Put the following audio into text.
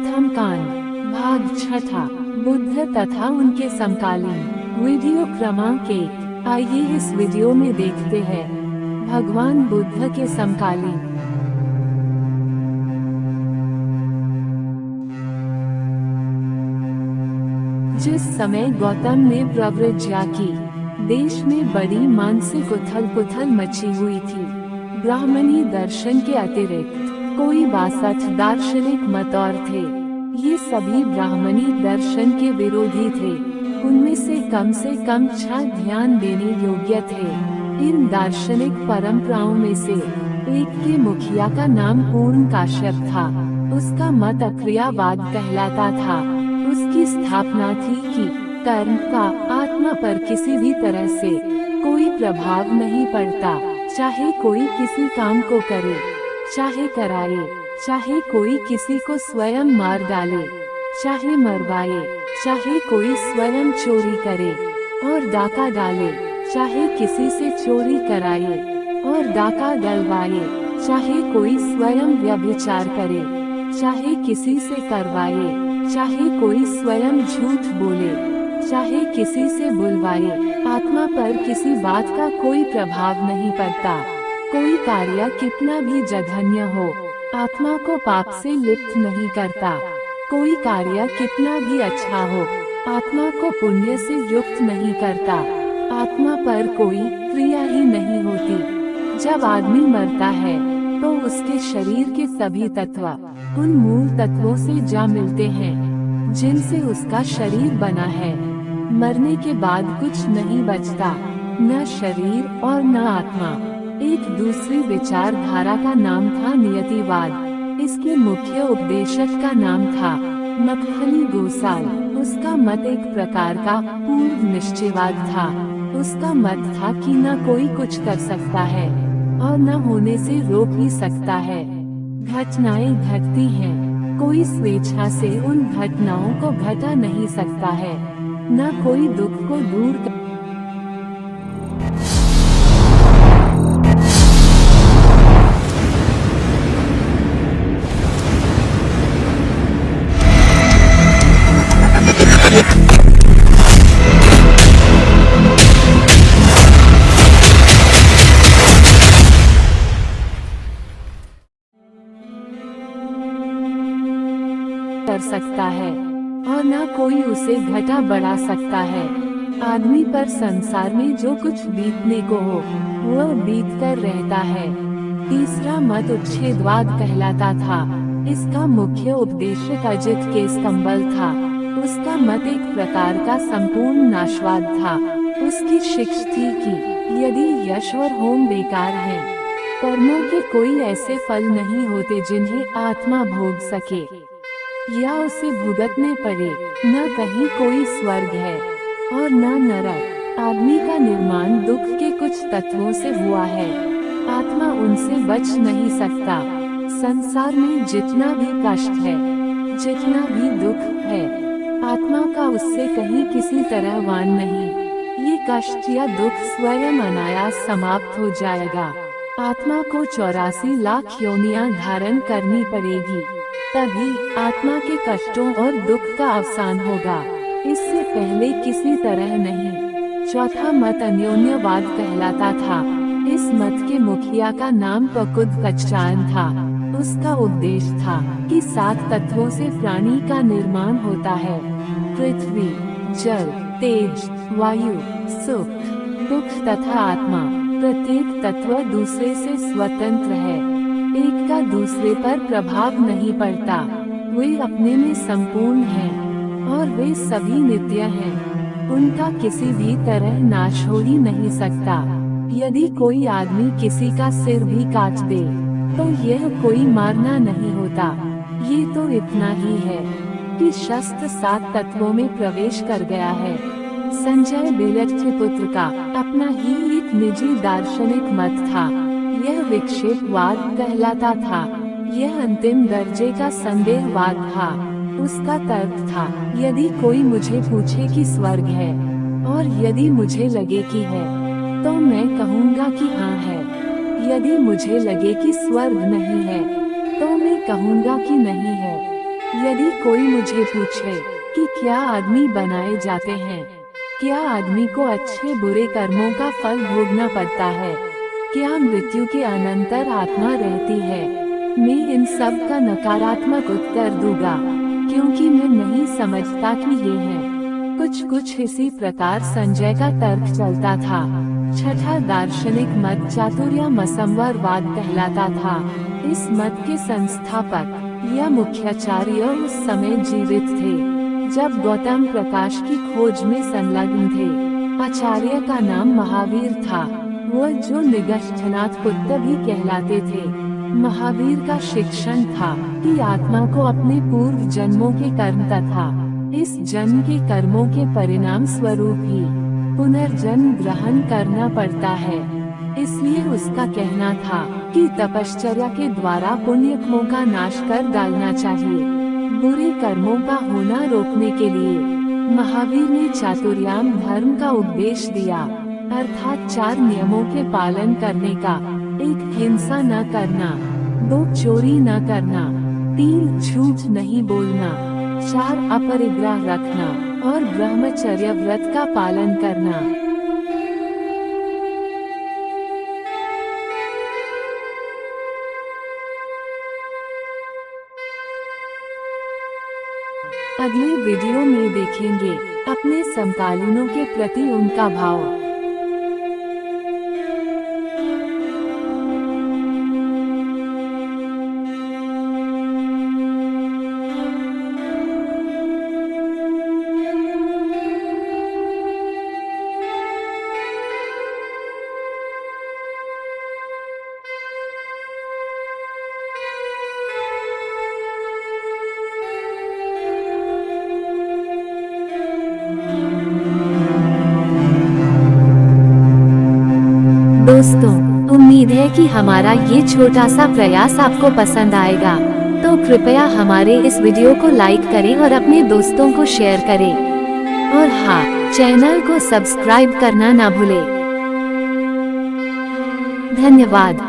प्रथम कांड भाग छठा बुद्ध तथा उनके समकालीन वीडियो क्रमांक 1। आइए इस वीडियो में देखते हैं भगवान बुद्ध के समकालीन। जिस समय गौतम ने प्रव्रज्ञा की, देश में बड़ी मानसिक उथल पुथल मची हुई थी। ब्राह्मणी दर्शन के अतिरिक्त कोई 62 दार्शनिक मत और थे। ये सभी ब्राह्मणी दर्शन के विरोधी थे। उनमें से कम 6 ध्यान देने योग्य थे। इन दार्शनिक परंपराओं में से एक के मुखिया का नाम पूर्ण काश्यप था। उसका मत अक्रियावाद कहलाता था। उसकी स्थापना थी कि कर्म का आत्मा पर किसी भी तरह से कोई प्रभाव नहीं पड़ता, चाहे कोई किसी काम को करे, चाहे कराए, चाहे कोई किसी को स्वयं मार डाले, चाहे मरवाए, चाहे कोई स्वयं चोरी करे और डाका डाले, चाहे किसी से चोरी कराए और डाका डलवाए, चाहे कोई स्वयं व्यभिचार करे, चाहे किसी से करवाए, चाहे कोई स्वयं झूठ बोले, चाहे किसी से बुलवाए, आत्मा पर किसी बात का कोई प्रभाव नहीं पड़ता। कोई कार्य कितना भी जघन्य हो, आत्मा को पाप से लिप्त नहीं करता। कोई कार्य कितना भी अच्छा हो, आत्मा को पुण्य से युक्त नहीं करता। आत्मा पर कोई क्रिया ही नहीं होती। जब आदमी मरता है तो उसके शरीर के सभी तत्व उन मूल तत्वों से जा मिलते हैं जिनसे उसका शरीर बना है। मरने के बाद कुछ नहीं बचता, न शरीर और न आत्मा। एक दूसरी विचारधारा का नाम था नियतिवाद। इसके मुख्य उपदेशक का नाम था मक्खली गोसाल। उसका मत एक प्रकार का पूर्व निश्चयवाद था। उसका मत था कि न कोई कुछ कर सकता है और न होने से रोक ही सकता है। घटनाएं घटती हैं, कोई स्वेच्छा से उन घटनाओं को घटा नहीं सकता है, न कोई दुख को दूर कर सकता है और न कोई उसे घटा बढ़ा सकता है। आदमी पर संसार में जो कुछ बीतने को हो वह बीत कर रहता है। तीसरा मत उच्छेदवाद कहलाता था। इसका मुख्य उपदेशक अजित के स्तंभल था। उसका मत एक प्रकार का संपूर्ण नाशवाद था। उसकी शिक्षा थी कि यदि यश और होम बेकार हैं, कर्मों के कोई ऐसे फल नहीं होते जिन्हें आत्मा भोग सके या उसे भुगतने पड़े। न कहीं कोई स्वर्ग है और न नरक। आदमी का निर्माण दुख के कुछ तत्वों से हुआ है। आत्मा उनसे बच नहीं सकता। संसार में जितना भी कष्ट है, जितना भी दुख है, आत्मा का उससे कहीं किसी तरह वान नहीं। ये कष्ट या दुख स्वयं अनायास समाप्त हो जाएगा। आत्मा को 84 लाख योनियां धारण करनी पड़ेगी, तभी आत्मा के कष्टों और दुख का अवसान होगा। इससे पहले किसी तरह नहीं। चौथा मत अन्योन्यवाद कहलाता था। इस मत के मुखिया का नाम पकुद कच्चान था। उसका उपदेश था कि 7 तत्वों से प्राणी का निर्माण होता है: पृथ्वी, जल, तेज, वायु, सुख, दुख तथा आत्मा। प्रत्येक तत्व दूसरे से स्वतंत्र है, एक का दूसरे पर प्रभाव नहीं पड़ता। वे अपने में संपूर्ण हैं और वे सभी नित्य हैं। उनका किसी भी तरह नाश हो ही नहीं सकता। यदि कोई आदमी किसी का सिर भी काट दे तो यह कोई मारना नहीं होता। ये तो इतना ही है कि शस्त्र 7 तत्वों में प्रवेश कर गया है। संजय बेलटपुत्र का अपना ही एक निजी दार्शनिक मत था। यह विक्षेपवाद कहलाता था। यह अंतिम दर्जे का संदेहवाद था। उसका तर्क था, यदि कोई मुझे पूछे कि स्वर्ग है और यदि मुझे लगे कि है, तो मैं कहूँगा कि हाँ है। यदि मुझे लगे कि स्वर्ग नहीं है, तो मैं कहूँगा कि नहीं है। यदि कोई मुझे पूछे कि क्या आदमी बनाए जाते हैं, क्या आदमी को अच्छे बुरे कर्मों का फल भोगना पड़ता है, क्या मृत्यु के अनंतर आत्मा रहती है, मैं इन सब का नकारात्मक उत्तर दूंगा, क्योंकि मैं नहीं समझता कि ये है। कुछ इसी प्रकार संजय का तर्क चलता था। छठा दार्शनिक मत चातुर्यमसंवरवाद कहलाता था। इस मत के संस्थापक या मुख्याचार्य उस समय जीवित थे जब गौतम प्रकाश की खोज में संलग्न थे। आचार्य का नाम महावीर था, वह जो निगष्ठनाथ पुत्र भी कहलाते थे। महावीर का शिक्षण था कि आत्मा को अपने पूर्व जन्मों के कर्म तथा इस जन्म के कर्मों के परिणाम स्वरूप ही पुनर्जन्म ग्रहण करना पड़ता है। इसलिए उसका कहना था कि तपश्चर्या के द्वारा पुण्यकर्मों का नाश कर डालना चाहिए। बुरे कर्मों का होना रोकने के लिए महावीर ने चातुर्याम धर्म का उपदेश दिया, अर्थात 4 नियमों के पालन करने का। 1 हिंसा न करना, 2 चोरी न करना, 3 झूठ नहीं बोलना, 4 अपरिग्रह रखना और ब्रह्मचर्य व्रत का पालन करना। अगले वीडियो में देखेंगे अपने समकालीनों के प्रति उनका भाव। दोस्तों, उम्मीद है कि हमारा ये छोटा सा प्रयास आपको पसंद आएगा, तो कृपया हमारे इस वीडियो को लाइक करें और अपने दोस्तों को शेयर करें। और हाँ, चैनल को सब्सक्राइब करना ना भूलें। धन्यवाद।